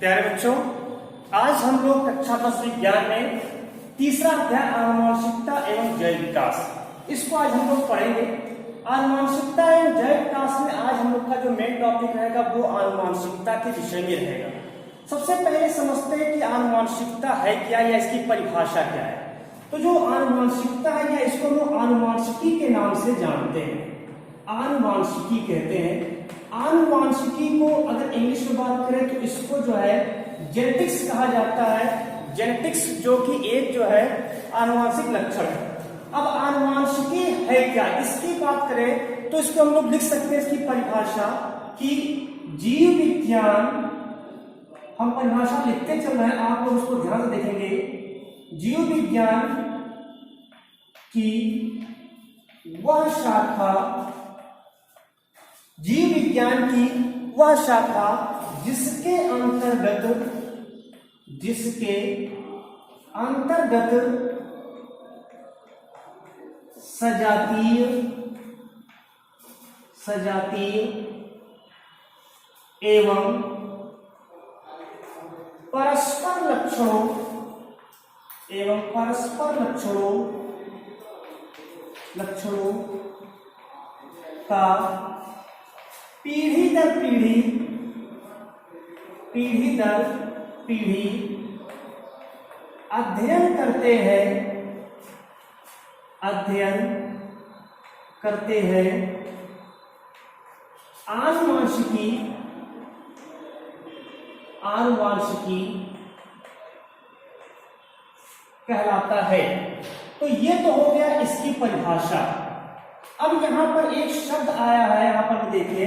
प्यारे बच्चों, आज हम लोग कक्षा 10 विज्ञान में तीसरा अध्याय आनुवंशिकता एवं जैव विकास, इसको आज हम लोग पढ़ेंगे। आनुवंशिकता एवं जैव विकास में आज हम लोग का जो मेन टॉपिक रहेगा वो आनुवंशिकता के विषय में रहेगा। सबसे पहले समझते हैं कि आनुवंशिकता है क्या या इसकी परिभाषा क्या है। तो जो आनुवंशिकता है या इसको हम आनुवंशिकी के नाम से जानते हैं, आनुवंशिकी कहते हैं। आनुवंशिकी को अगर इंग्लिश में बात करें तो इसको जो है जेनेटिक्स कहा जाता है। जेनेटिक्स जो कि एक जो है आनुवंशिक लक्षण है। अब आनुवंशिकी है क्या, इसकी बात करें तो इसको हम लोग लिख सकते हैं, इसकी परिभाषा कि जीव विज्ञान, हम परिभाषा लिखते चल रहे हैं, आप लोग उसको ध्यान से देखेंगे। जीव विज्ञान की वह शाखा, जीव विज्ञान की वह शाखा जिसके अंतर्गत सजातीय एवं परस्पर लक्षणों का पीढ़ी दर पीढ़ी अध्ययन करते हैं आनुवंशिकी कहलाता है। तो ये तो हो गया इसकी परिभाषा। अब यहां पर एक शब्द आया है, यहां पर देखिए,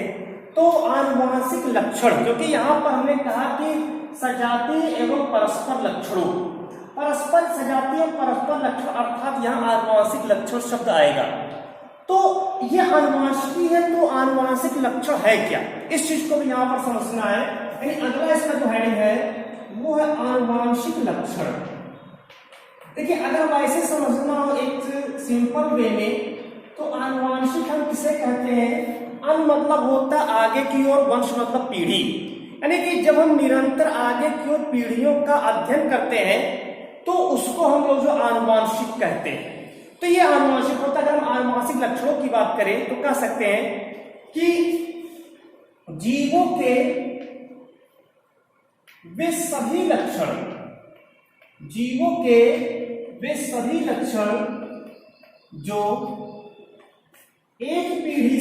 तो आनुवंशिक लक्षण, जो कि यहां पर हमने कहा कि सजातीय एवं परस्पर लक्षणों, परस्पर सजातीय और परस्पर लक्षण, अर्थात यहां आनुवंशिक लक्षण शब्द आएगा। तो ये आनुवंशिकी है, तो आनुवंशिक लक्षण है क्या, इस चीज को भी यहां पर समझना है। यानी अगला इसका जो हेडिंग है वो है आनुवंशिक लक्षण। देखिए, अगर वैसे समझना हो एक सिंपल वे में, तो आनुवंशिक हम किसे कहते हैं? अन मतलब होता आगे की ओर, वंश मतलब पीढ़ी। यानी कि जब हम निरंतर आगे की ओर पीढ़ियों का अध्ययन करते हैं तो उसको हम लोग जो आनुवंशिक कहते हैं। तो ये आनुवंशिक होता है। अगर हम आनुवंशिक लक्षणों की बात करें तो कह सकते हैं कि जीवों के वे सभी लक्षण जो एक पीढ़ी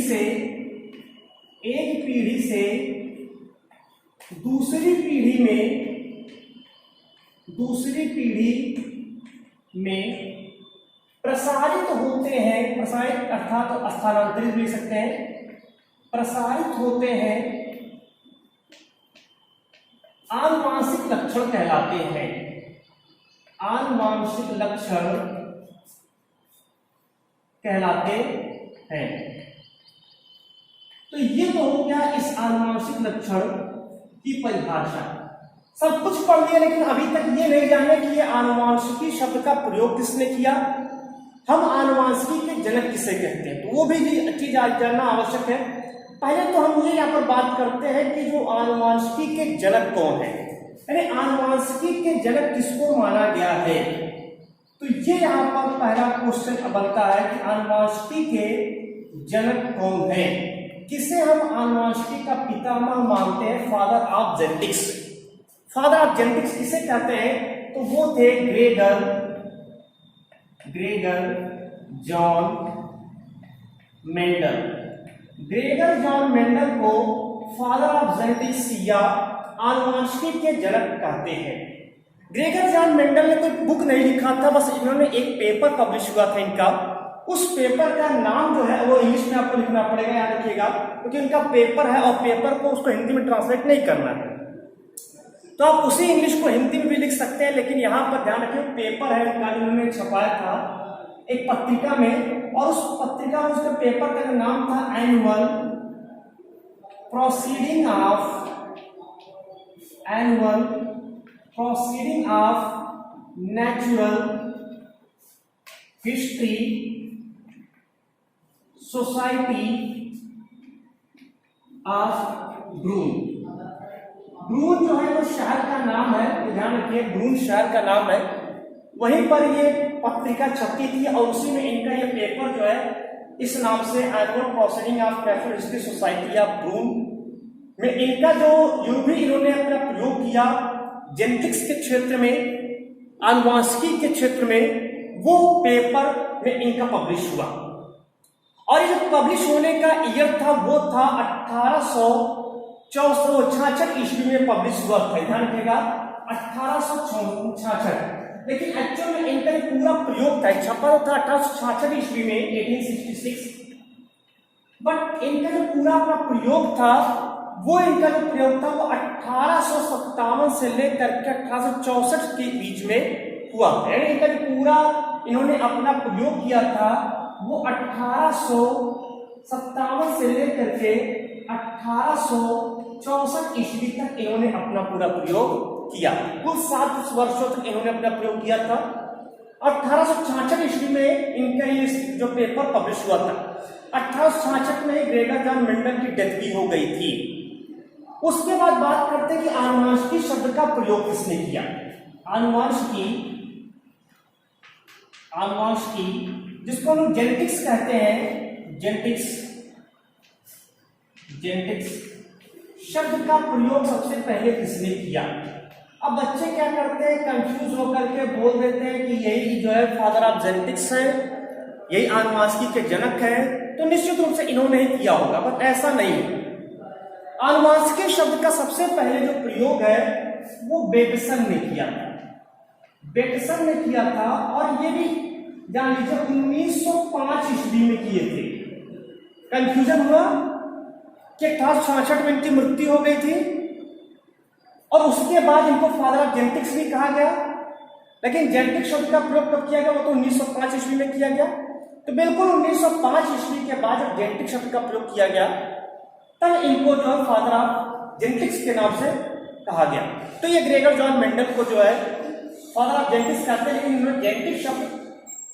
से दूसरी पीढ़ी में प्रसारित होते हैं, प्रसारित अर्थात स्थानांतरित भी सकते हैं, प्रसारित होते हैं, आनुवंशिक लक्षण कहलाते हैं। आनुवंशिक लक्षण कहलाते हैं। तो ये तो हो गया इस आनुवंशिक लक्षण की परिभाषा। सब कुछ पढ़ लिया, लेकिन अभी तक ये नहीं जाने कि ये आनुवंशिकी शब्द का प्रयोग किसने किया, हम आनुवंशिकी के जनक किसे कहते हैं, तो वो भी चीज आज जानना आवश्यक है। पहले तो हम ये यहाँ पर बात करते हैं कि जो आनुवंशिकी के जनक कौन है, यानी आनुवंशिकी के जनक किसको माना गया है। तो ये यहाँ पर पहला क्वेश्चन बनता है कि आनुवंशिकी के जनक कौन है, किसे हम आनुवंशिकी का पितामह मानते हैं, father of genetics. Father of genetics किसे कहते हैं? तो वो थे Gregor John Mendel. Gregor John Mendel को फादर ऑफ जेनेटिक्स या आनुवंशिकी के जनक कहते हैं। ग्रेगर जॉन मेंडल ने कोई बुक नहीं लिखा था, बस इन्होंने एक पेपर पब्लिश हुआ था इनका। उस पेपर का नाम जो है वो इंग्लिश में आपको लिखना पड़ेगा, याद रखिएगा, क्योंकि इनका पेपर है और पेपर को उसको हिंदी में ट्रांसलेट नहीं करना है। तो आप उसी इंग्लिश को हिंदी में भी लिख सकते हैं, लेकिन यहाँ पर ध्यान रखिए पेपर है इनका, इन्होंने छपाया था एक पत्रिका में, और उस पत्रिका में उसके पेपर का नाम था annual proceeding of natural history society of Brunn. Brunn जो है वो शहर का नाम है, ध्यान रखिए ब्रून शहर का नाम है। वहीं पर ये पत्रिका छपी थी और उसी में इनका ये पेपर जो है इस नाम से annual proceeding of natural history society of Brunn में इनका जो भी इन्होंने अपना प्रयोग किया जेनेटिक्स के क्षेत्र में, आनुवांशिकी के क्षेत्र में, वो पेपर में इनका पब्लिश हुआ। और ये जो पब्लिश होने का ईयर था वो था 1866 ईस्वी में पब्लिश हुआ था। ध्यान रखिएगा 1866, लेकिन एक्चुअल में इनका जो पूरा प्रयोग था छपा था 1866 ईस्वी में 1866, बट इनका जो पूरा अपना प्रयोग था वो इनका जो प्रयोग था वो 1857 से लेकर के 1864 के बीच में हुआ। यानी इनका जो पूरा इन्होंने अपना प्रयोग किया था वो 1857 से लेकर के 1864 ईस्वी तक इन्होंने अपना पूरा प्रयोग किया। कुल 7 वर्षों तक इन्होंने अपना प्रयोग किया था। 1866 ईस्वी में इनका ये जो पेपर पब्लिश हुआ था, 1866 में ग्रेगर जॉन मेंडल की डेथ भी हो गई थी। उसके बाद बात करते हैं कि आनुवांशिकी शब्द का प्रयोग किसने किया। आनुवांशिकी जिसको लोग जेनेटिक्स कहते हैं, जेनेटिक्स शब्द का प्रयोग सबसे पहले किसने किया। अब बच्चे क्या करते हैं, कंफ्यूज होकर के बोल देते हैं कि यही जो है फादर ऑफ जेनेटिक्स है, यही आनुवांशिकी के जनक है, तो निश्चित रूप से इन्होंने ही किया होगा, बट ऐसा नहीं है। आनुवांशिकी शब्द का सबसे पहले जो प्रयोग है वो बेटसन ने किया था, बेटसन ने किया था। और ये भी जान लीजिए 1905 ईस्वी में किए थे। कंफ्यूजन हुआ कि 1866 में इनकी मृत्यु हो गई थी और उसके बाद इनको फादर ऑफ जेनेटिक्स भी कहा गया, लेकिन जेनेटिक शब्द का प्रयोग कब किया गया, वो तो 1905 ईस्वी में किया गया। तो बिल्कुल 1905 ईस्वी के बाद जब जेनेटिक शब्द का प्रयोग किया गया तब इनको जो है फादर ऑफ जेनेटिक्स के नाम से कहा गया। तो ये ग्रेगर जॉन मेंडल को जो है फादर ऑफ जेनेटिक्स कहते हैं, लेकिन इन्होंने जेनेटिक शब्द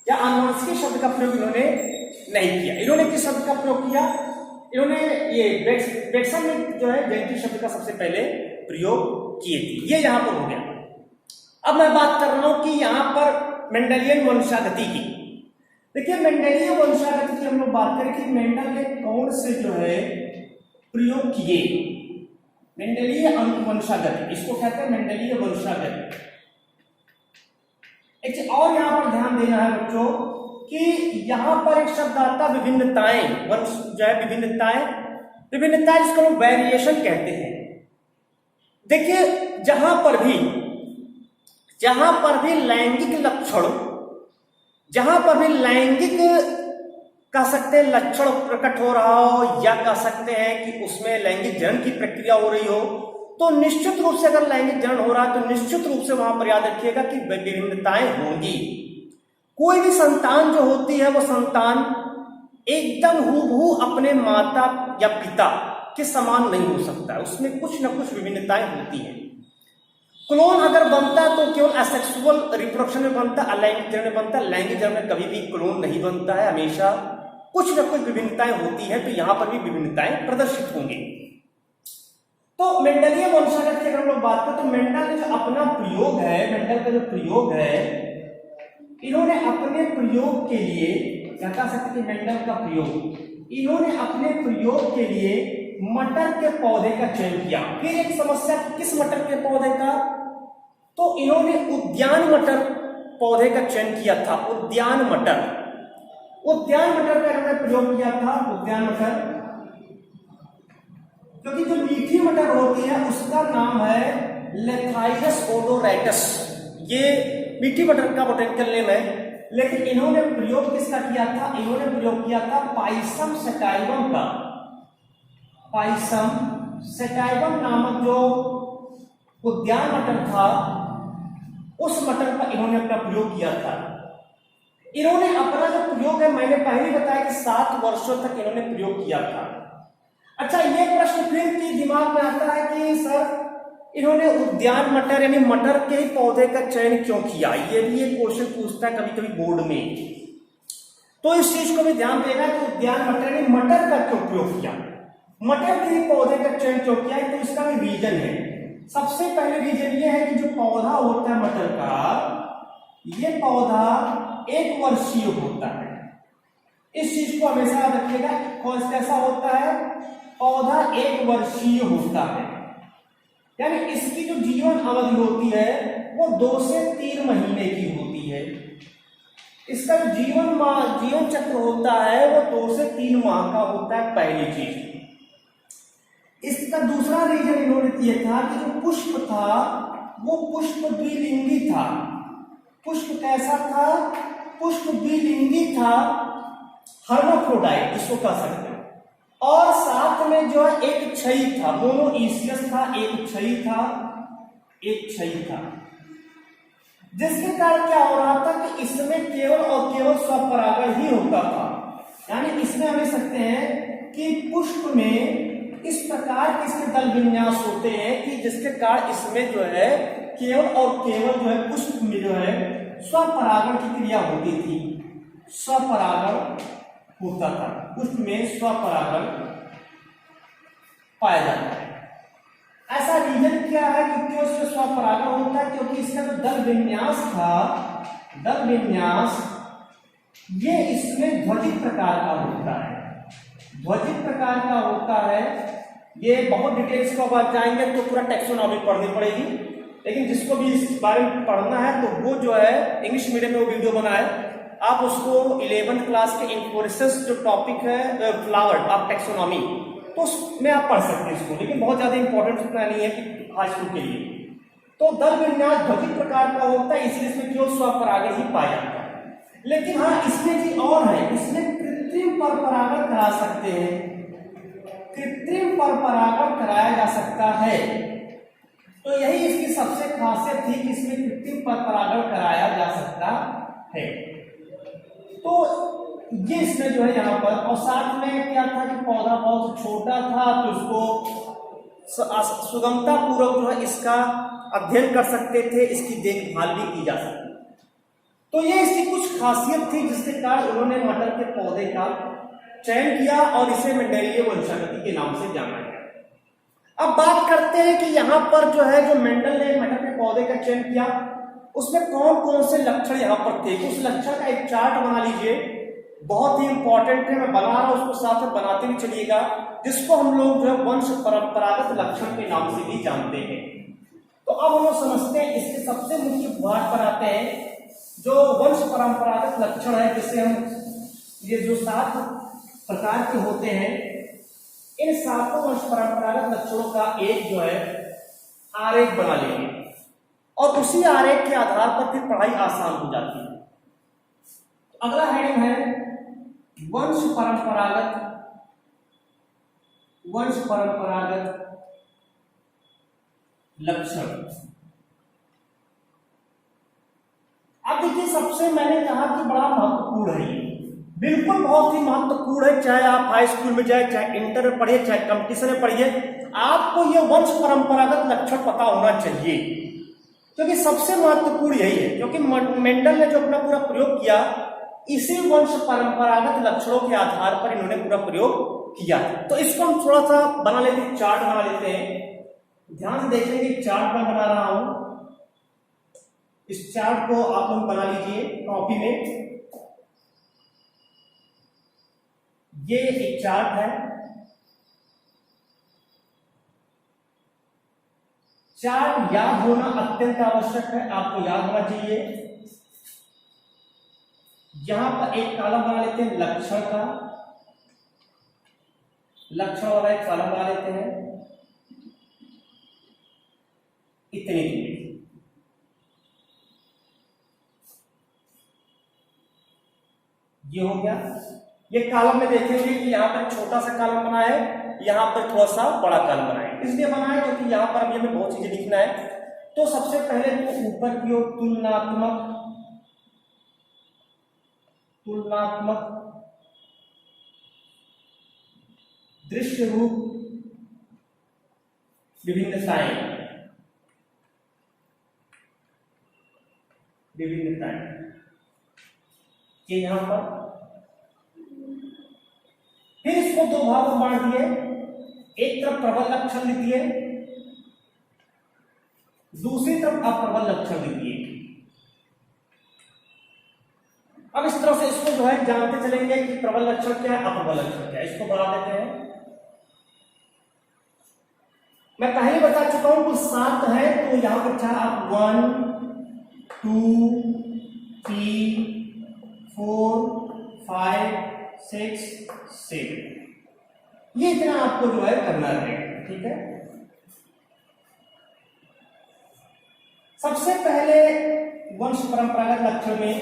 या आनुवांशिकी शब्द का प्रयोग इन्होंने नहीं किया। इन्होंने किस शब्द का प्रयोग किया, इन्होंने ये बेटसन ने जो है जेनेटिक शब्द का सबसे पहले प्रयोग किए थे। ये यहां पर हो गया। अब मैं बात कर रहा हूं कि यहां पर मेंडेलियन वंशागति की। देखिए मेंडेलीय वंशागति की हम लोग बात करें कि मेंडल ने कौन से जो है प्रयोग किए। मेंडेलीय वंशागति, इसको कहते हैं मेंडेलीय वंशागति। एक चीज और यहां पर ध्यान देना है बच्चों कि यहां पर एक शब्द आता है विभिन्नताएं, वंश जो है विभिन्नताएं जिसको हम वेरिएशन कहते हैं। देखिए जहां पर भी लैंगिक लक्षण, जहां पर भी लैंगिक कह सकते हैं लक्षण प्रकट हो रहा हो, या कह सकते हैं कि उसमें लैंगिक जनन की प्रक्रिया हो रही हो, तो निश्चित रूप से अगर लैंगिक जनन हो रहा है तो निश्चित रूप से वहां पर याद रखिएगा कि विभिन्नताएं होंगी। कोई भी संतान जो होती है वो संतान एकदम हूबहू अपने माता या पिता के समान नहीं हो सकता, उसमें कुछ न कुछ विभिन्नताएं होती हैं। क्लोन अगर बनता है तो केवल असेक्सुअल रिप्रोडक्शन में बनता है, अलैंगिक जनन में बनता है। लैंगिक जनन में कभी भी क्लोन नहीं बनता है, हमेशा कुछ न कुछ विभिन्नताएं होती हैं। तो यहां पर भी विभिन्नताएं प्रदर्शित होंगी। तो मेंडेलीय वंशागत की अगर हम लोग बात करें तो मेंडल का जो अपना प्रयोग है, मेंडल का जो प्रयोग है, इन्होंने अपने प्रयोग के लिए क्या कह सकते कि मेंडल का प्रयोग, इन्होंने अपने प्रयोग के लिए मटर के पौधे का चयन किया। फिर एक समस्या, किस मटर के पौधे का, तो इन्होंने उद्यान मटर पौधे का चयन किया था। उद्यान मटर का इन्होंने प्रयोग किया था। उद्यान मटर, क्योंकि जो मीठी मटर होती है उसका नाम है लेथाइडस ओडोरैटस, ये मीठी मटर का बोटेनिकल नेम है। लेकिन इन्होंने प्रयोग किसका किया था, इन्होंने प्रयोग किया था पाइसम सेटाइवम का। पाइसम सेटाइवम नामक जो उद्यान मटर था उस मटर का इन्होंने अपना प्रयोग किया था। इन्होंने अपना जो प्रयोग है, मैंने पहले बताया कि 7 वर्षों तक इन्होंने प्रयोग किया था। अच्छा, ये प्रश्न फिर की दिमाग में आता है कि सर इन्होंने उद्यान मटर यानी मटर के ही पौधे का चयन क्यों किया। ये भी एक क्वेश्चन पूछता है कभी कभी बोर्ड में, तो इस चीज को भी ध्यान देना कि उद्यान मटर यानी मटर का क्यों प्रयोग किया, मटर के ही पौधे का चयन क्यों किया, तो इसका भी रीजन है। सबसे पहले रीजन ये है कि जो पौधा होता है मटर का, ये पौधा 1 वर्षीय होता है। इस चीज को हमेशा याद रखिएगा। कौन कैसा होता है? पौधा 1 वर्षीय होता है, यानी इसकी जो जीवन अवधि होती है वो 2 से 3 महीने की होती है। इसका जो जीवन चक्र होता है वो 2 से 3 माह का होता है, पहली चीज। इसका दूसरा रीजन इन्होंने ये था कि जो पुष्प था वो पुष्प द्विलिंगी था। पुष्प कैसा था? पुष्प द्विलिंगी था, हर्माफ्रोडाइट जिसको कह सकते हैं। और साथ में जो है एक क्षयी था, मोनोइसियस था, एक क्षयी था, जिसके कारण क्या हो रहा था कि इसमें केवल और केवल स्वपरागण ही होता था। यानी इसमें हम सकते हैं कि पुष्प में इस प्रकार के इसके दल विन्यास होते हैं कि जिसके कारण इसमें जो है केवल और केवल जो है पुष्प में जो है स्वपरागण की क्रिया होती थी, स्वपरागण होता था, पुष्प में स्वपरागण पाया जाता है। ऐसा रीजन क्या है कि क्यों इसमें स्वपरागण होता है? क्योंकि इसका जो दल विन्यास था, दल विन्यास ये इसमें ध्वजित प्रकार का होता है, ध्वजित प्रकार का होता है। ये बहुत डिटेल्स को अब जाएंगे तो पूरा टैक्सोनॉमी पढ़नी पड़ेगी, लेकिन जिसको भी इस बारे में पढ़ना है तो वो जो है इंग्लिश मीडियम में वो वीडियो बना है, आप उसको 11th क्लास के इन्फ्लोरेसेंस जो टॉपिक है फ्लावर ऑफ टैक्सोनॉमी, तो उसमें आप पढ़ सकते हैं इसको, लेकिन बहुत ज्यादा इंपॉर्टेंट उतना नहीं है कि हाई स्कूल के लिए। तो दल विन्यास ध्वजित प्रकार का होता है, इसलिए इसमें केवल स्वपरागण ही पाया जाता है। लेकिन हाँ, इसमें चीज और है, इसमें कृत्रिम परपरागण करा सकते हैं, कृत्रिम परपरागण कराया जा सकता है। तो यही इसकी सबसे खासियत थी कि इसमें कृत्रिम परपरागण कराया जा सकता है। तो ये इसमें जो है यहाँ पर, और साथ में क्या था कि पौधा बहुत छोटा था तो उसको सुगमता पूर्वक जो है इसका अध्ययन कर सकते थे, इसकी देखभाल भी की जा सकती। तो ये इसकी कुछ खासियत थी जिसके कारण उन्होंने मटर के पौधे का चयन किया और इसे मेंडेलिय वंशागति के नाम से जाना गया। अब बात करते हैं कि यहाँ पर जो है जो मेंडल ने मटर के पौधे का चयन किया उसमें कौन कौन से लक्षण यहाँ पर थे। उस लक्षण का एक चार्ट बना लीजिए, बहुत ही इंपॉर्टेंट है, मैं बना रहा हूं उसको साथ में बनाते भी चलिएगा, जिसको हम लोग जो है वंश परंपरागत लक्षण के नाम से भी जानते हैं। तो अब हम लोग समझते हैं, इसके सबसे मुख्य भाग पर आते हैं जो वंश परंपरागत लक्षण है, जिसे हम ये जो 7 प्रकार के होते हैं, इन 7 वंश परंपरागत लक्षणों का एक जो है आरेख बना लेंगे और उसी आरेख के आधार पर फिर पढ़ाई आसान हो जाती है। अगला हेडिंग है वंश परंपरागत लक्षण। अब देखिए, सबसे मैंने कहा कि बड़ा महत्वपूर्ण है, ये बिल्कुल बहुत ही महत्वपूर्ण है, चाहे आप हाई स्कूल में जाए, चाहे इंटर में पढ़िए, चाहे कंपटीशन में पढ़िए, आपको ये वंश परंपरागत लक्षण पता होना चाहिए, क्योंकि सबसे महत्वपूर्ण यही है। क्योंकि मेंडल ने जो अपना पूरा प्रयोग किया, इसी वंश परंपरागत लक्षणों के आधार पर इन्होंने पूरा प्रयोग किया। तो इसको हम थोड़ा सा बना लेते हैं, चार्ट बना लेते हैं। ध्यान से देखेंगे, चार्ट मैं बना रहा हूं, इस चार्ट को आप लोग बना लीजिए कॉपी में। ये एक चार्ट है, चार्ट याद होना अत्यंत आवश्यक है, आपको याद होना चाहिए। यहां पर एक कॉलम बना लेते हैं लक्षण का, लक्षण वाला एक कॉलम बना लेते हैं, इतनी दूरी। ये हो गया। ये कॉलम में देखेंगे कि यहां पर छोटा सा कॉलम बना है, यहां पर थोड़ा सा बड़ा कॉलम बना है, इसलिए बना है क्योंकि यहां पर अभी हमें बहुत चीजें लिखना है। तो सबसे पहले तो ऊपर की ओर तुलनात्मक दृश्य रूप विभिन्नताएं, ये यहां पर। फिर इसको 2 भागों में बांट दिए, एक तरफ प्रबल लक्षण लिख दिए दूसरी तरफ अप्रबल लक्षण लिखिए। अब इस तरह से इसको जो है जानते चलेंगे कि प्रबल लक्षण क्या है, अप्रबल लक्षण क्या है। इसको बढ़ा देते हैं। मैं पहले बता चुका हूं कुल 7 है, तो यहां पर चाहे आप 1 2 3 4 5 6 7 ये इतना आपको जो है करना रहेगा। ठीक है, सबसे पहले वंश परंपरागत लक्षण में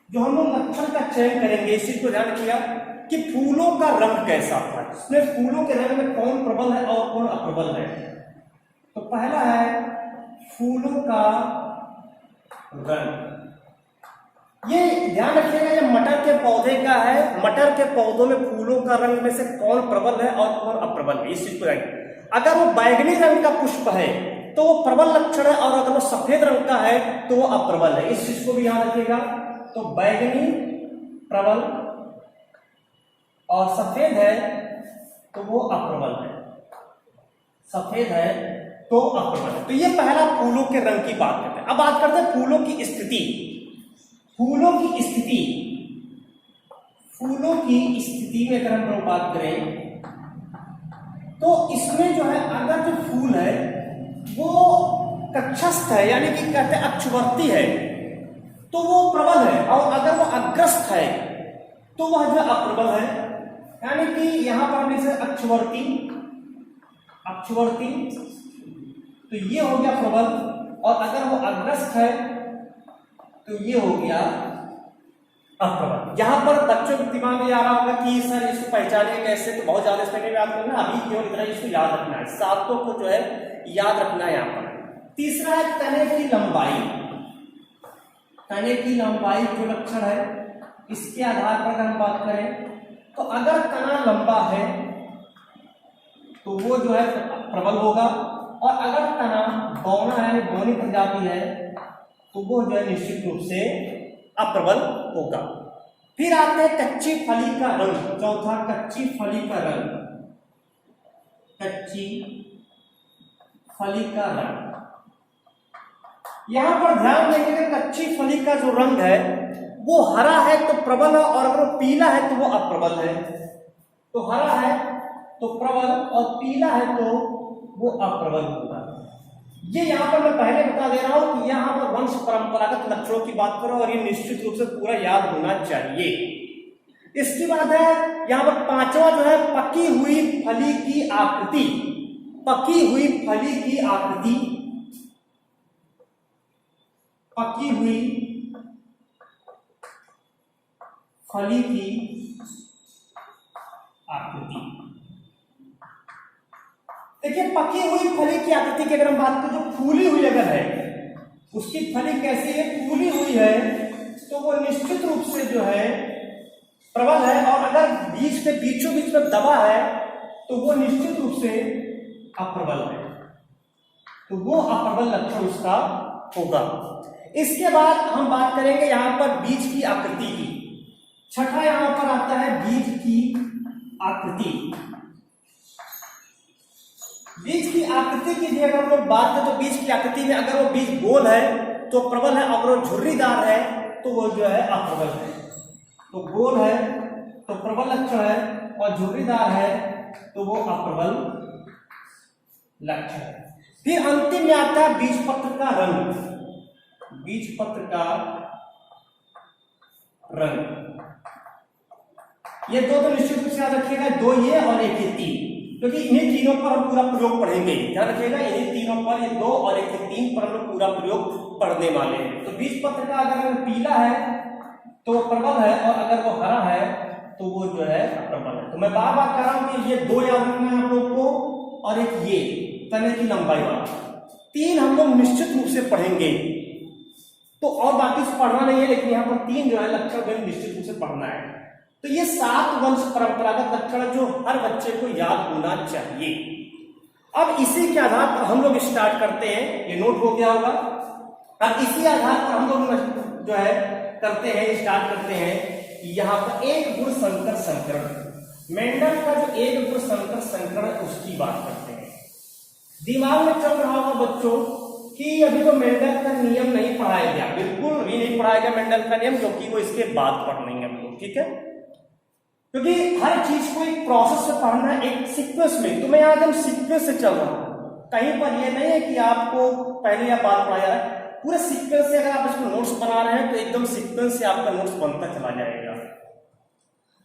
जो हम लोग लक्षण का चयन करेंगे, इस चीज को ध्यान रखिएगा कि फूलों का रंग कैसा था, इसमें फूलों के रंग में कौन प्रबल है और कौन अप्रबल है। तो पहला है फूलों का रंग। ये ध्यान रखिएगा, ये मटर के पौधे का है। मटर के पौधों में फूलों का रंग में से कौन प्रबल है और कौन अप्रबल है, इस चीज को जानिए। अगर वो बैगनी रंग का पुष्प है तो वो प्रबल लक्षण है, और अगर वो सफेद रंग का है तो वो अप्रबल है, इस चीज को भी याद रखिएगा। तो बैगनी प्रबल और सफेद है तो वो अप्रबल है, सफेद है तो अप्रबल है। तो ये पहला फूलों के रंग की बात करते हैं। अब बात करते हैं फूलों की स्थिति। फूलों की स्थिति, फूलों की स्थिति में अगर हम लोग बात करें तो इसमें जो है, अगर जो फूल है वो कक्षस्थ है, यानी कि कहते हैं अक्षवर्ती है, तो वो प्रबल है। और अगर वो अग्रस्त है तो वह जो अप्रबल है, यानी कि यहां पर जैसे अक्षवर्ती, अक्षवर्ती तो ये हो गया प्रबल, और अगर वो अग्रस्त है तो ये हो गया अप्रबल। यहां पर बच्चों के दिमाग में आ रहा होगा कि सर इसको पहचाने कैसे, तो बहुत ज्यादा इसमें याद करना, अभी केवल इतना इसको याद रखना है, 7 को जो है याद रखना है यहां पर। तीसरा है तने की लंबाई। तने की लंबाई जो लक्षण है, इसके आधार पर अगर हम बात करें तो अगर तना लंबा है तो वो जो है प्रबल होगा, और अगर तना बौना है, बौनी प्रजाति है, तो वो जो है निश्चित रूप से अप्रबल होगा। फिर आते हैं कच्ची फली का रंग। चौथा कच्ची फली का रंग। कच्ची फली का रंग, यहां पर ध्यान देंगे कि कच्ची फली का जो रंग है वो हरा है तो प्रबल है, और अगर वो पीला है तो वो अप्रबल है। तो हरा है तो प्रबल और पीला है तो वो अप्रबल होगा। ये यहां पर मैं पहले बता दे रहा हूं कि यहां पर वंश परंपरागत लक्षणों की बात करो, और ये निश्चित रूप से पूरा याद होना चाहिए। इसके बाद है यहां पर 5वां जो है पकी हुई फली की आकृति। पकी हुई फली की आकृति, पकी हुई फली की आकृति। देखिए, पकी हुई फली की आकृति की अगर हम बात करें, जो फूली हुई अगर है उसकी फली कैसी है, फूली हुई है, तो वो निश्चित रूप से जो है प्रबल है, और अगर बीज के बीचों बीच में दबा है तो वो निश्चित रूप से अप्रबल है, तो वो अप्रबल लक्षण उसका होगा। इसके बाद हम बात करेंगे यहां पर बीज की आकृति की। छठा यहां पर आता है बीज की आकृति। बीज की आकृति की भी अगर हम लोग बात करें तो बीज की आकृति में अगर वो बीज गोल है तो प्रबल है, अगर वो झुर्रीदार है तो वो जो है अप्रबल है। तो गोल है तो प्रबल लक्षण है, और झुर्रीदार है तो वो अप्रबल लक्षण है। फिर अंतिम में आता है बीज पत्र का रंग। बीज पत्र का रंग, ये दो तो निश्चित रूप से याद रखिएगा, 2 ये और 1 ये 3, क्योंकि इन्हीं तीनों पर हम पूरा प्रयोग पढ़ेंगे। ध्यान रखिएगा, इन्हीं तीनों पर, ये 2 और 1 ये 3 पर हम लोग पूरा प्रयोग पढ़ने वाले हैं। तो बीज पत्र का अगर पीला है तो वो प्रबल है, और अगर वो हरा है तो वो जो है अप्रबल है। तो मैं बार बार कह रहा हूं कि ये 2 याद रखना है आप लोग को, और एक ये तने की लंबाई वाला, 3 हम लोग निश्चित रूप से पढ़ेंगे। तो और बाकी से पढ़ना नहीं है, लेकिन यहाँ पर 3 जो है लक्षण निश्चित रूप से पढ़ना है। तो ये 7 वंश परंपरागत लक्षण जो हर बच्चे को याद होना चाहिए। अब इसी के आधार पर हम लोग स्टार्ट करते हैं, ये नोट हो गया होगा। अब इसी आधार पर हम लोग जो है करते हैं, स्टार्ट करते हैं यहाँ पर एक गुण संकर संकरण। मेंडल का जो एक गुण संकर संकरण उसकी बात करते हैं। दिमाग में चल रहा होगा बच्चों कि अभी तो मेंडल का नियम नहीं पढ़ाया गया, बिल्कुल भी नहीं पढ़ाया गया मेंडल का नियम, क्योंकि वो इसके बाद पढ़ेंगे हम लोग, ठीक है। क्योंकि हर चीज को एक प्रोसेस से पढ़ना है, एक सीक्वेंस में। तो मैं आज हम सीक्वेंस से चल रहा हूं, कहीं पर ये नहीं है कि आपको पहले या बाद पढ़ाया जा रहा है, पूरे सीक्वेंस से अगर आप इसको नोट्स बना रहे हैं तो एकदम सीक्वेंस से आपका नोट्स बनता चला जाएगा।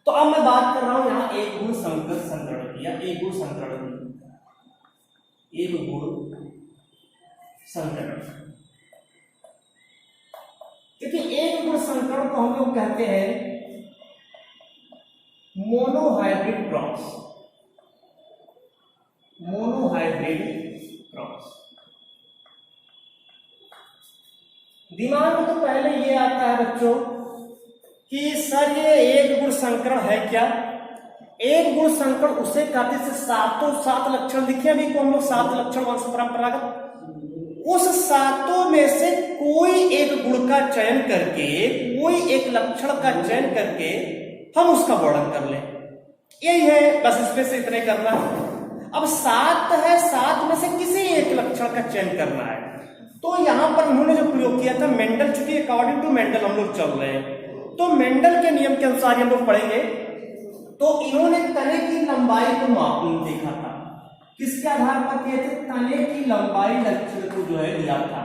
तो अब मैं बात कर रहा हूं यहां एक गुण संकर संकरण की, या एक गुण संकरण, एक गुण संकरण। क्योंकि एक गुण संकरण को हम लोग कहते हैं मोनोहाइब्रिड क्रॉस, मोनोहाइब्रिड क्रॉस। दिमाग में तो पहले ये आता है बच्चों कि सर ये एक गुण संकरण है क्या? एक गुण संकरण उसे कहते हैं सातों सात लक्षण दिखे अभी को हम लोग, सात लक्षण वंश परंपरागत, उस सातों में से कोई एक गुण का चयन करके, कोई एक लक्षण का चयन करके हम उसका वर्णन कर लें, यही है बस। इसमें से इतने करना है। अब सात है, सात में से किसी एक लक्षण का चयन करना है। तो यहां पर उन्होंने जो प्रयोग किया था मेंडल, चूंकि अकॉर्डिंग टू मेंडल हम लोग चल रहे हैं, तो मेंडल के नियम के अनुसार हम लोग पढ़ेंगे। तो इन्होंने तने की लंबाई को मापना देखा था, किसके आधार पर किए थे? तने की लंबाई लक्षण को जो है दिया था।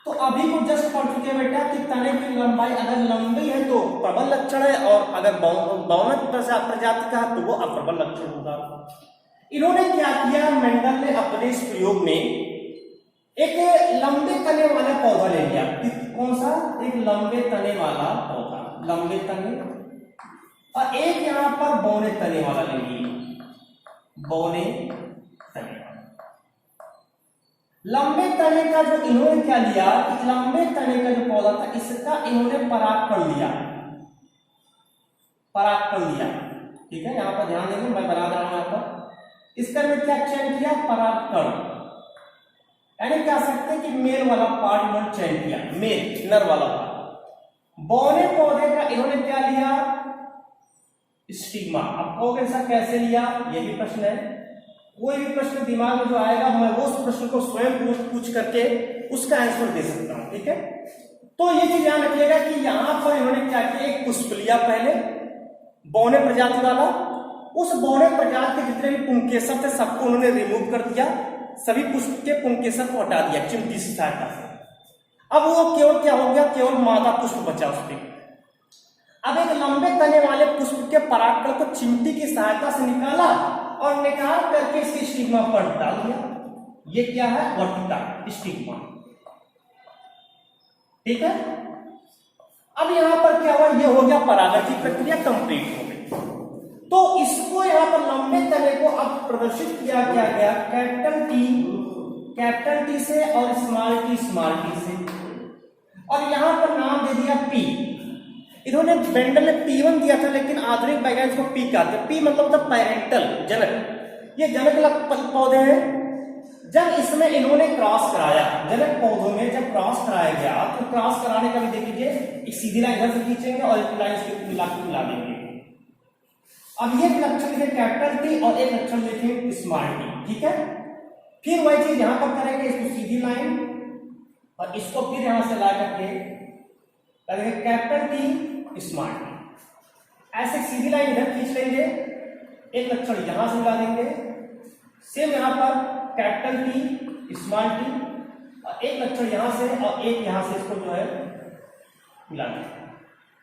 तो अभी को जस्ट पढ़ चुके बेटा कि तने की लंबाई अगर लंबी है तो प्रबल लक्षण है, और अगर बहुनक प्रजाति का है तो वो अप्रबल लक्षण होगा। इन्होंने क्या किया, मेंडल ने अपने इस प्रयोग में एक लंबे तने वाला पौधा ले लिया। कौन सा? एक लंबे तने वाला पौधा, लंबे तने, और एक यहां पर बौने तने वाला ले लिया, बौने तने। लंबे तने का जो इन्होंने क्या लिया कि लंबे तने का जो पौधा था इसका इन्होंने परागकण लिया, परागकण लिया, ठीक है। यहां पर ध्यान देंगे, मैं बना रहा हूं यहां पर। इसका मैं क्या चयन किया? परागकण, यानी कह सकते हैं कि मेल वाला पार्ट इन्होंने चयन किया, मेल नर वाला पार्ट। बौने पौधे का इन्होंने क्या लिया? स्टिग्मा। अब कहोगे ऐसा कैसे लिया? ये भी प्रश्न है। कोई भी प्रश्न दिमाग में जो आएगा मैं वो उस प्रश्न को स्वयं पूछ करके उसका आंसर दे सकता हूं, ठीक है। तो ये चीज ध्यान रखिएगा कि यहां पर इन्होंने क्या किया, एक पुष्प लिया पहले बौने प्रजाति वाला, उस बौने प्रजाति के जितने भी पुंकेसर थे सबको उन्होंने रिमूव कर दिया, सभी पुष्प के पुंकेसर को हटा दिया चिमटी से सहायता से। अब वो केवल क्या हो गया, केवल मादा पुष्प बचा उसके। अब एक लंबे तने वाले पुष्प के परागकण को चिमटी की सहायता से निकाला और निकाल करके इसके स्टिग्मा पर डाल दिया। ये क्या है? वर्तिका, स्टिग्मा, ठीक है। अब यहां पर क्या हुआ, ये हो गया परागण की प्रक्रिया कंप्लीट हो गई। तो इसको यहां पर लंबे तने को अब प्रदर्शित किया गया कैपिटल टी से और स्मॉल टी से, और यहां पर नाम दे दिया पी। इन्होंने मेंडल ने P1 दिया था, लेकिन आधुनिक वैज्ञानिक को पी कहते हैं। पी मतलब था पैरेंटल, जनक। ये जनक पौधे हैं। जब इसमें इन्होंने क्रॉस कराया, जनक पौधों में जब क्रॉस कराया गया, तो क्रॉस कराने का भी देख लीजिए, एक सीधी लाइन इधर से खींचेंगे और एक लाइन से मिला देंगे। अब ये लक्षण लिखे कैपिटल टी और एक लक्षण लिखे स्मॉल टी, ठीक है। फिर वही चीज यहां पर करेंगे, इसको सीधी लाइन और इसको फिर यहां से ला करके कैपिटल टी स्मॉल टी, ऐसे सीधी लाइन इधर खींच लेंगे, एक लक्षण यहां से मिला देंगे, सेम यहां पर कैपिटल टी स्मॉल टी, और एक लक्षण यहां से और एक यहां से इसको जो है मिला देंगे।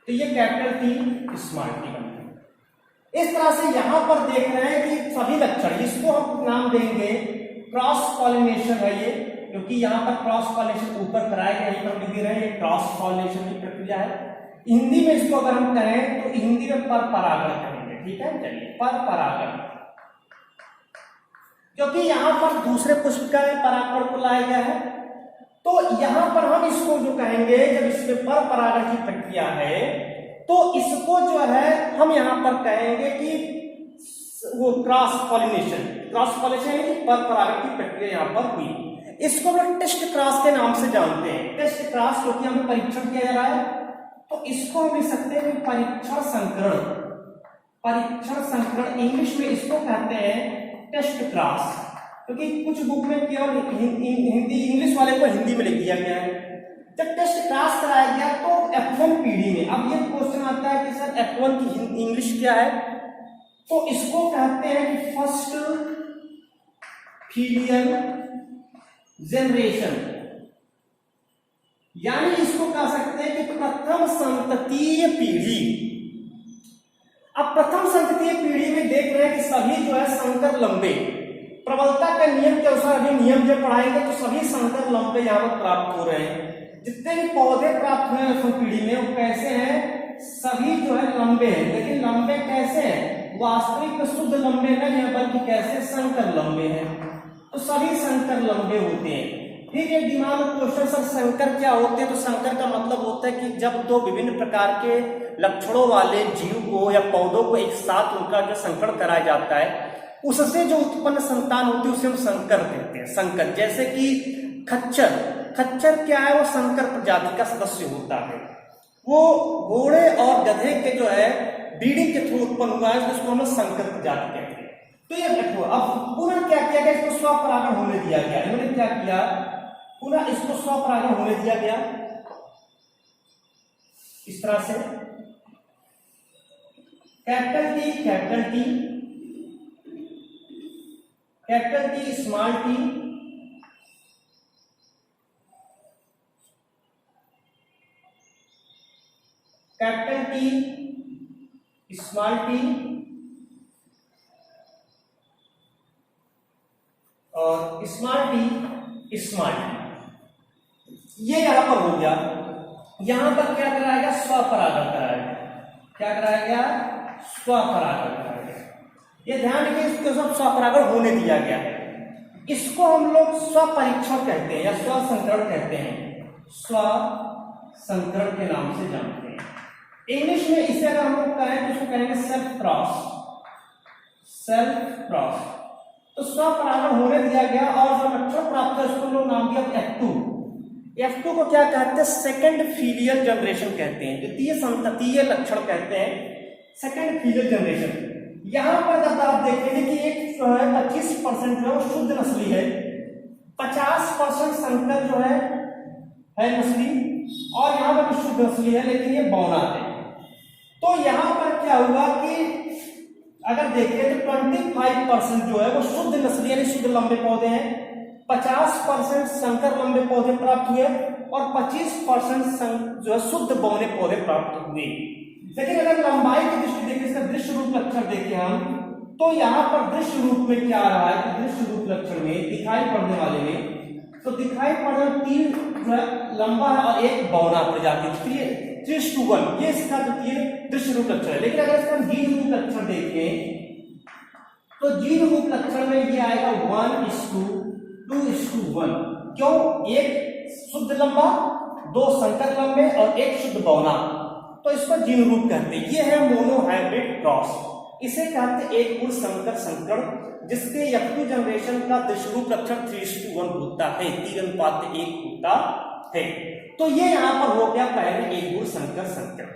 तो ये कैपिटल टी स्मॉल टी बन गया। इस तरह से यहां पर देख रहे हैं कि सभी लक्षण, इसको हम नाम देंगे क्रॉस पॉलिनेशन है ये, क्योंकि यहां पर क्रॉस पॉलिनेशन ऊपर कराया गया, यहीं पर लिख रहे हैं ये क्रॉस पॉलिनेशन की प्रक्रिया है। हिंदी में इसको अगर हम कहें तो हिंदी में पर परागण कहेंगे, ठीक है। चलिए, पर परागण, क्योंकि यहां पर दूसरे पुष्प का परागण को लाया गया है, तो यहां पर हम इसको जो कहेंगे, जब इसमें पर परागण की प्रक्रिया है तो इसको जो है हम यहां पर कहेंगे कि वो क्रॉस पॉलिनेशन यानी पर परागण की प्रक्रिया यहां पर हुई। इसको हम टेस्ट क्रॉस के नाम से जानते हैं। टेस्ट क्रॉस क्योंकि हमें परीक्षण किया जा रहा है, तो इसको हम लिख सकते हैं परीक्षण संकरण। परीक्षण संकरण इंग्लिश में इसको कहते हैं टेस्ट क्रॉस। क्योंकि कुछ बुक में केवल हिंदी इंग्लिश वाले को हिंदी में लिख दिया गया है। जब टेस्ट पास कराया गया तो F1 पीढ़ी में, अब ये क्वेश्चन आता है कि सर F1 की इंग्लिश क्या है, तो इसको कहते हैं कि फर्स्ट फीलियल जनरेशन, यानी इसको कह सकते हैं कि प्रथम संततीय पीढ़ी। अब प्रथम संततीय पीढ़ी में देख रहे हैं कि सभी जो है संकर लंबे, प्रबलता के नियम के अनुसार अभी नियम जब पढ़ाएंगे तो सभी संकर लंबे यहाँ पर प्राप्त हो रहे हैं। जितने भी पौधे प्राप्त हुए हैं पीढ़ी में वो कैसे हैं, सभी जो है लंबे हैं, लेकिन लंबे कैसे हैं, वास्तविक में शुद्ध लंबे नहीं है बल्कि कैसे संकर लंबे हैं, तो सभी संकर लंबे होते हैं। ठीक है, दिमाग में क्वेश्चन सर संकर क्या होते हैं, तो संकर का मतलब होता है कि जब दो विभिन्न प्रकार के लक्षणों वाले जीव को या पौधों को एक साथ उनका जो संकर कराया जाता है उससे जो उत्पन्न संतान होती है उसे हम संकर कहते हैं। संकर जैसे कि खच्चर, खच्चर क्या है, वो संकर प्रजाति का सदस्य होता है, वो घोड़े और गधे के जो है ब्रीडिंग के थ्रू उत्पन्न हुआ है, जिसको हम संकर प्रजाति कहते हैं। तो ये देखो अब पुनः क्या किया गया, इसको स्वपरागण होने दिया गया। इन्होंने क्या किया, पुनः इसको स्वपरागण होने दिया गया इस तरह से, capital T capital T, capital T small T, capital T small T और स्मॉल टी स्मॉल टी। ये यहां पर हो गया। यहां पर क्या कराया गया, स्वपरागण कराया गया। क्या कराया गया, स्वपरागण कराया गया। ये ध्यान रखिए, इसको सब स्वपरागण होने दिया गया है। इसको हम लोग स्वपरीक्षण कहते हैं या स्वसंकरण कहते हैं, स्वसंकरण के नाम से जानते हैं। इंग्लिश में इसे अगर हम लोग कहें तो इसको कहेंगे सेल्फ क्रॉस, सेल्फ क्रॉस। तो स्वपरागण होने दिया गया और जो लक्षण प्राप्त है उसको लोग नाम दिया F2। F2 को क्या कहते हैं, सेकंड फीलियल जनरेशन कहते हैं, द्वितीय संततीय लक्षण कहते हैं, सेकंड फीलियल जनरेशन। यहां पर जब आप देखेंगे कि एक जो है 25% जो है वो शुद्ध नस्ली है, 50% संकर जो है नस्ली, और यहां पर भी शुद्ध नस्ली है लेकिन ये बौना है। तो यहां पर क्या हुआ कि अगर देखें तो 25% जो है वो शुद्ध नस्ली यानी शुद्ध लंबे पौधे हैं, 50% संकर लंबे पौधे प्राप्त हुए और 25% जो है शुद्ध बौने पौधे प्राप्त हुए। लेकिन अगर लंबाई की दृष्टि देखें, इसका दृश्य रूप लक्षण देखें हम, तो यहाँ पर दृश्य रूप में क्या आ रहा है कि दृश्य रूप लक्षण में दिखाई पड़ने वाले में, तो दिखाई पड़ रहा 3 जो है लंबा है और 1 बौना प्रजाति, 3:1, ये इसका द्वितीय दृश्य रूप लक्षण है। लेकिन अगर इसका जीन रूप लक्षण देखें तो जीन रूप लक्षण में ये आएगा 1:2:1। क्यों, 1 शुद्ध लंबा, 2 संकर लंबे और 1 शुद्ध बौना, तो इसको जीन रूप कहते हैं। ये है मोनोहाइब्रिड क्रॉस, इसे कहते हैं एक गुण संकर संकरण, जिसके F2 जनरेशन का दृश्य रूप लक्षण 3:1 होता है, 3:1 होता है। तो ये यहां पर हो गया पहले एक गुण संकर संकरण।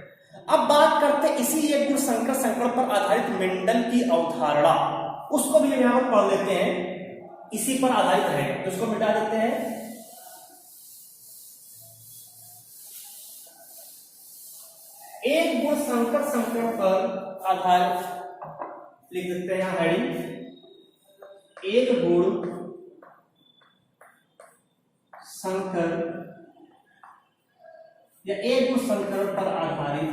अब बात करते हैं इसी एक गुण संकर संकरण पर आधारित मेंडल की अवधारणा, उसको भी यहां पर पढ़ लेते हैं, इसी पर आधारित है, तो उसको मिटा देते हैं। एक गुण संकर संकरण पर आधारित लिख देते हैं यहां हेडिंग, एक गुण संकर या एक गुण संकरण पर आधारित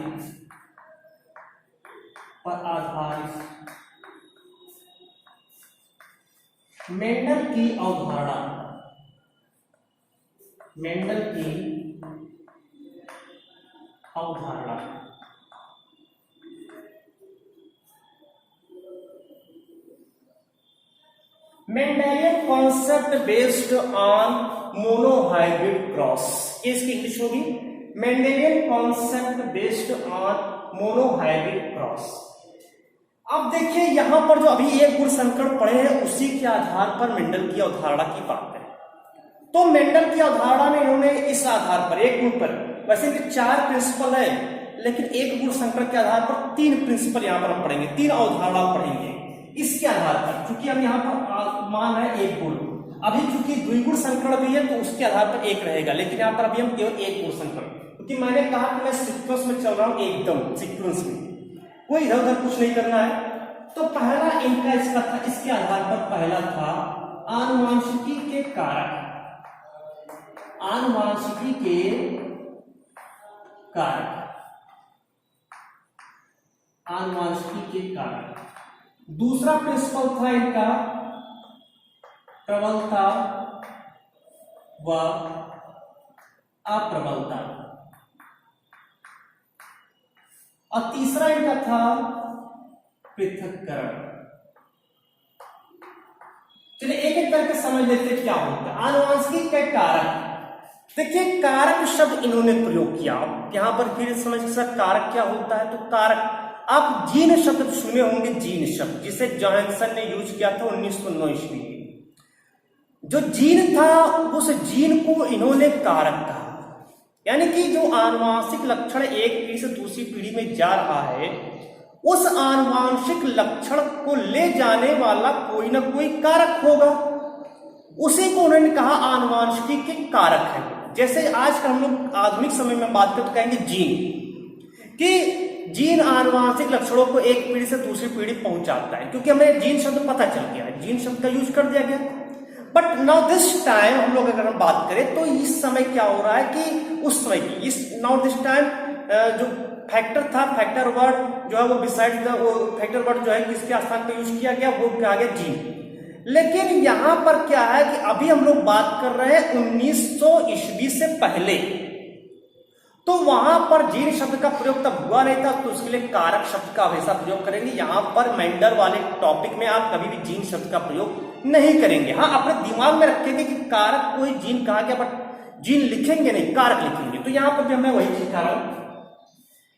मेंडल की अवधारणा, मेंडल की अवधारणा। Mendelian concept based on monohybrid cross, ये इसकी इंग्लिश होगी, Mendelian concept based on monohybrid cross. अब देखिए यहां पर जो अभी एक गुण संकरण पढ़े हैं उसी के आधार पर मेंडल की अवधारणा की बात है। तो मेंडल की अवधारणा में इन्होंने इस आधार पर एक गुण पर, वैसे भी 4 प्रिंसिपल है लेकिन एक गुण संकरण के आधार पर 3 प्रिंसिपल यहां पर हम पढ़ेंगे, 3 अवधारणा पढ़ेंगे। इसके आधार पर, चूंकि हम यहाँ पर मान रहे हैं एक गुण, अभी चूंकि द्विगुण संकरण भी है तो उसके आधार पर एक रहेगा, लेकिन यहाँ पर अभी हम केवल एक गुण संकरण, क्योंकि मैंने कहा कि मैं सीक्वेंस में चल रहा हूं, एकदम सीक्वेंस में, कोई इधर उधर कुछ नहीं करना है। तो पहला इनका इसका था, इसके आधार पर पहला था आनुवांशिकी के कारक, आनुवांशिकी के कारक, आनुवांशिकी के कारक। दूसरा प्रिंसिपल था इनका प्रबलता व अप्रबलता, और तीसरा इनका था पृथक्करण। चलिए एक एक करके समझ लेते क्या होता है आनुवांशिकी के कारक। देखिए कारक शब्द इन्होंने प्रयोग किया, यहां पर फिर समझ सर कारक क्या होता है। तो कारक, आप जीन शब्द सुने होंगे, जीन शब्द जिसे जॉनसन ने यूज किया था 1909 ईस्वी में। जो जीन था उस जीन को इन्होंने कारक कहा, यानी कि जो आनुवांशिक लक्षण एक पीढ़ी से दूसरी पीढ़ी में जा रहा है, उस आनुवांशिक लक्षण को ले जाने वाला कोई ना कोई कारक होगा, उसी को उन्होंने कहा आनुवांशिकी के कारक है। जैसे आज का हम लोग आधुनिक समय में बात करते कहेंगे जीन, कि जीन आनुवांशिक लक्षणों को एक पीढ़ी से दूसरी पीढ़ी पहुंचाता है, क्योंकि हमें जीन शब्द पता चल गया है, जीन शब्द का यूज कर दिया गया। बट नाउ दिस टाइम हम लोग अगर हम बात करें तो इस समय क्या हो रहा है कि उस समय की इस नाउ दिस टाइम जो फैक्टर था, फैक्टर वर्ड जो है वो बिसाइड वो फैक्टर वर्ड जो है किसके स्थान पर यूज किया गया, वो क्या गया जीन। लेकिन यहां पर क्या है कि अभी हम लोग बात कर रहे हैं 1900 ईस्वी से पहले, तो वहां पर जीन शब्द का प्रयोग तब हुआ नहीं था, तो उसके लिए कारक शब्द का हमेशा प्रयोग करेंगे। यहां पर मेंडल वाले टॉपिक में आप कभी भी जीन शब्द का प्रयोग नहीं करेंगे। हाँ, अपने दिमाग में रखेंगे कि कारक कोई जीन कहा गया, बट जीन लिखेंगे नहीं, कारक लिखेंगे। तो यहां पर भी मैं वही चीज कर रहा हूं।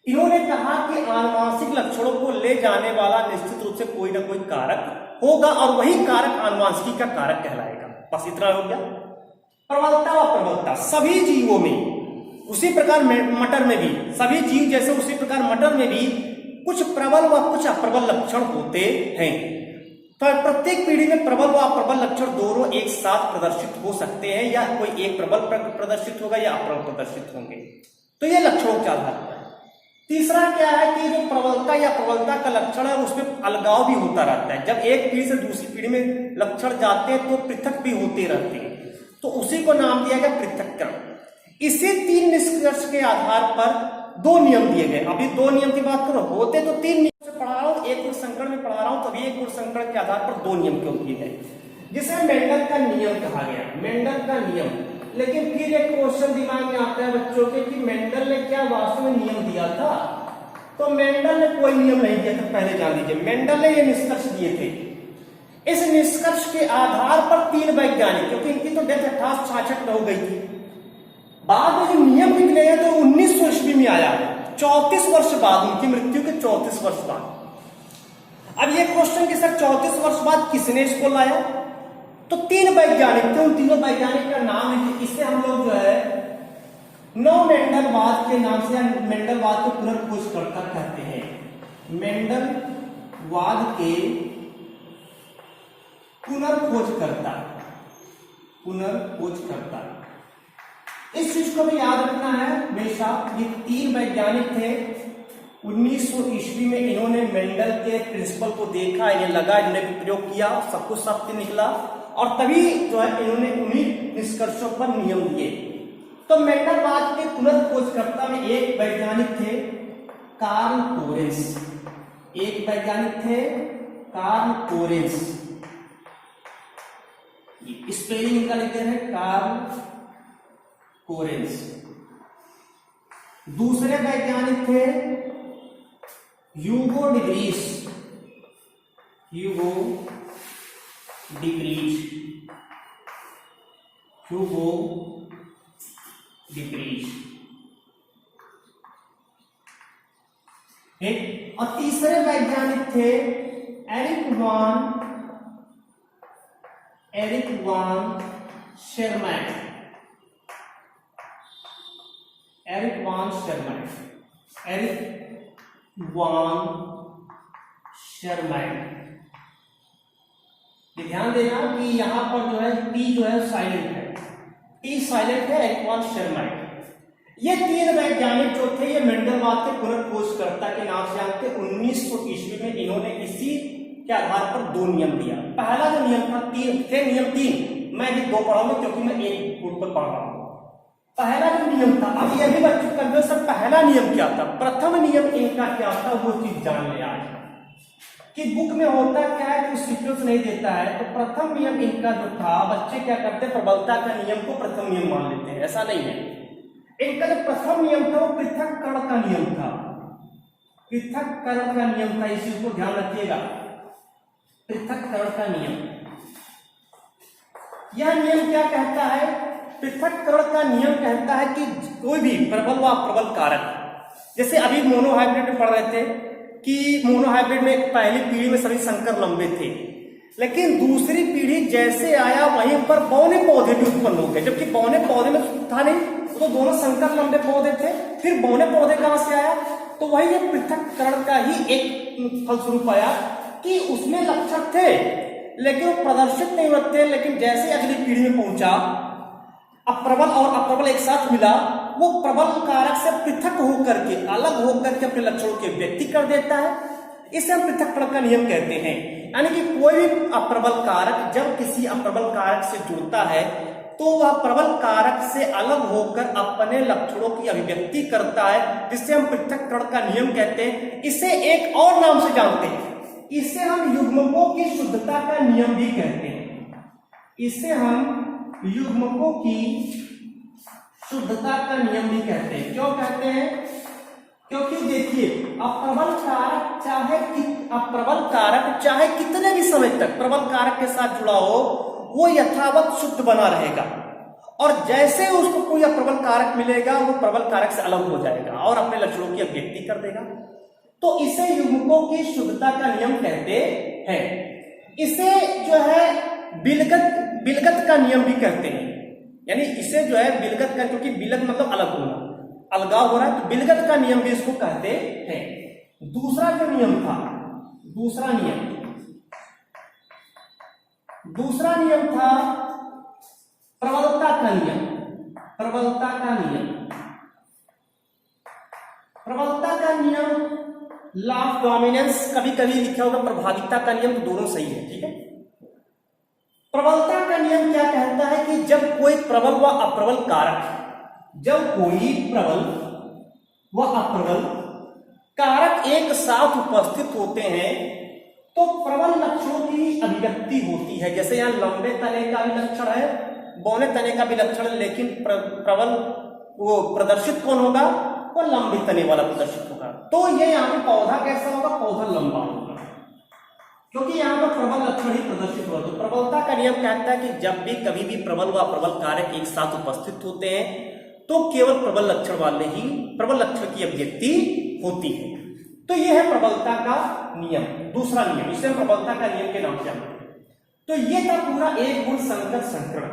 इन्होंने कहा कि आनुवांशिक लक्षणों को ले जाने वाला निश्चित रूप से कोई ना कोई कारक होगा, और वही कारक आनुवांशिकी का कारक कहलाएगा। बस इतना हो गया। प्रबलता व प्रबलता, सभी जीवों में उसी प्रकार मटर में भी, सभी जीव जैसे उसी प्रकार मटर में भी कुछ प्रबल व कुछ अप्रबल लक्षण होते हैं। तो प्रत्येक पीढ़ी में प्रबल व अप्रबल लक्षण दोनों एक साथ प्रदर्शित हो सकते हैं, या कोई एक प्रबल प्रदर्शित होगा या अप्रबल प्रदर्शित होंगे। तो ये लक्षणों के आधार पर। तीसरा क्या है कि जो प्रबलता या प्रबलता का लक्षण है उसमें अलगाव भी होता रहता है। जब एक पीढ़ी से दूसरी पीढ़ी में लक्षण जाते हैं तो पृथक भी होते रहते हैं, तो उसी को नाम दिया गया पृथक्करण। इसी तीन निष्कर्ष के आधार पर दो नियम दिए गए। अभी दो नियम की बात करो, होते तो तीन नियम से पढ़ा रहा हूं, एक गुण संकरण में पढ़ा रहा हूं, तभी एक गुण संकरण के आधार पर दो नियम क्यों दिए गए, जिसे मेंडल का नियम कहा गया, मेंडल का नियम। लेकिन फिर एक क्वेश्चन दिमाग में आता है बच्चों के कि मेंडल ने क्या वास्तव में नियम दिया था? तो मेंडल ने कोई नियम नहीं दिया था, पहले जान लीजिए। मेंडल ने ये निष्कर्ष दिए थे। इस निष्कर्ष के आधार पर तीन वैज्ञानिक, क्योंकि इनकी तो डेथ 1866 में हो गई थी, बाद में जो नियम निकले हैं तो 1900 ईस्वी में आया, 34 वर्ष बाद, उनकी मृत्यु के 34 वर्ष बाद। अब ये क्वेश्चन कि सर 34 वर्ष बाद किसने इसको लाया? तो तीन वैज्ञानिक थे, उन तीनों वैज्ञानिक का नाम है, इसे हम लोग जो है नव मेंडलवाद के नाम से, मेंडलवाद को पुनर्खोजकर्ता कहते हैं। मेंडलवाद के पुनर्खोजकर्ता, पुनर्खोजकर्ता, इस चीज को भी याद रखना है हमेशा। ये तीन वैज्ञानिक थे, 1900 ईस्वी में इन्होंने मेंडल के प्रिंसिपल को देखा, इन्हें लगा, इन्होंने भी प्रयोग किया, सब कुछ सत्य निकला, और तभी जो है इन्होंने उन्हीं निष्कर्षों पर नियम दिए। तो मेंडलवाद के पुनर्खोजकर्ता में एक वैज्ञानिक थे कार्ल कोरेंस, एक वैज्ञानिक थे कार्ल कोरेंस, स्पेलिंग इनका लिखते हैं कार्ल कोरेंस। दूसरे वैज्ञानिक थे ह्यूगो डिब्रीज, ह्यूगो डिब्रीज, ह्यूगो डिब्रीज, ठीक। और तीसरे वैज्ञानिक थे एरिक वान शेरमैन, एरिक वान शेरमैन, एरिक वान शेरमैन। ये ध्यान देना कि यहाँ पर जो है टी जो है साइलेंट है, टी साइलेंट है, एक्वान शर्माइट। ये तीन वैज्ञानिक जो थे ये मेंडलवाद के पुनर्खोजकर्ता के नाम से जानते। 1900 ईस्वी में इन्होंने इसी के आधार पर दो नियम दिया। पहला जो नियम था नियम 3, मैं भी 2 पढ़ाऊंगा क्योंकि मैं एक ग्रुप पर पढ़ रहा हूं। पहला जो नियम था, अब यह भी बच्चों का सर पहला नियम क्या था, प्रथम नियम इनका क्या था, वो चीज जान ले आज कि बुक में होता क्या है कि सीक्वेंस नहीं देता है। तो प्रथम नियम इनका जो था, बच्चे क्या करते हैं, प्रबलता का नियम को प्रथम नियम मान लेते हैं, ऐसा नहीं है। इनका जो प्रथम नियम था वो पृथक्करण का नियम था, पृथक्करण का नियम था, इस चीज को ध्यान रखिएगा, पृथक्करण का नियम। यह नियम क्या कहता है, पृथक्करण का नियम कहता है कि कोई भी प्रबल व अप्रबल कारक, जैसे अभी मोनोहाइब्रिड में पढ़ रहे थे कि मोनोहाइब्रिड में पहली पीढ़ी में सभी संकर लंबे थे, लेकिन दूसरी पीढ़ी जैसे आया वहीं पर बौने पौधे भी उत्पन्न हो गए, जबकि बौने पौधे में था नहीं, तो दोनों संकर लंबे पौधे थे। फिर बौने पौधे कहां से आया, तो वही ये पृथक्करण का ही एक फलस्वरूप आया कि उसमें लक्षण थे लेकिन वो प्रदर्शित नहीं होते, लेकिन जैसे अगली पीढ़ी में पहुंचा, अप्रबल और अप्रबल एक साथ मिला, वो प्रबल कारक से पृथक होकर के, अलग होकर के अपने लक्षणों की व्यक्ति कर देता है। इसे हम पृथक्करण का नियम कहते हैं। यानी कि कोई भी अप्रबल कारक जब किसी अप्रबल कारक से जुड़ता है तो वह प्रबल कारक से अलग होकर अपने लक्षणों की अभिव्यक्ति करता है, जिससे हम पृथक्करण का नियम कहते हैं। इसे एक और नाम से जानते हैं, इसे हम युग्मकों की शुद्धता का नियम भी कहते हैं। इसे हम युग्मकों की शुद्धता का नियम भी कहते हैं। क्यों कहते हैं, क्योंकि देखिए अप्रबल कारक चाहे कितने भी समय तक प्रबल कारक के साथ जुड़ा हो, वो यथावत शुद्ध बना रहेगा, और जैसे उसको कोई अप्रबल कारक मिलेगा वो प्रबल कारक से अलग हो जाएगा और अपने लक्षणों की अभिव्यक्ति कर देगा। तो इसे युग्मकों की शुद्धता का नियम कहते हैं। इसे जो है बिलगत का नियम भी कहते हैं। यानी इसे जो है बिलगत का, क्योंकि बिलग मतलब अलग होना, अलगाव हो रहा है, तो बिलगत का नियम भी इसको कहते हैं। दूसरा जो नियम था, दूसरा नियम था प्रबलता का नियम। प्रबलता का नियम लॉ ऑफ डोमिनेंस, कभी कभी लिखा होगा प्रभाविता का नियम, तो दोनों सही है, ठीक है। प्रबलता का नियम क्या कहता है कि जब कोई प्रबल व अप्रबल कारक, जब कोई प्रबल व अप्रबल कारक एक साथ उपस्थित होते हैं तो प्रबल लक्षणों की अभिव्यक्ति होती है। जैसे यहाँ लंबे तने का भी लक्षण है, बौने तने का भी लक्षण है, लेकिन प्रबल वो प्रदर्शित कौन होगा, वो लंबे तने वाला प्रदर्शित होगा। तो ये यहाँ पे पौधा कैसा होगा, पौधा लंबा होगा, क्योंकि यहाँ पर प्रबल लक्षण ही प्रदर्शित होगा। तो प्रबलता का नियम कहता है कि जब भी कभी भी प्रबल व प्रबल कारक एक साथ उपस्थित होते हैं तो केवल प्रबल लक्षण वाले ही प्रबल लक्षण की अभिव्यक्ति होती है। तो यह है प्रबलता का नियम, दूसरा नियम, इसे प्रबलता का नियम के नाम से जानते हैं। तो ये था पूरा एक गुण संकर संकरण।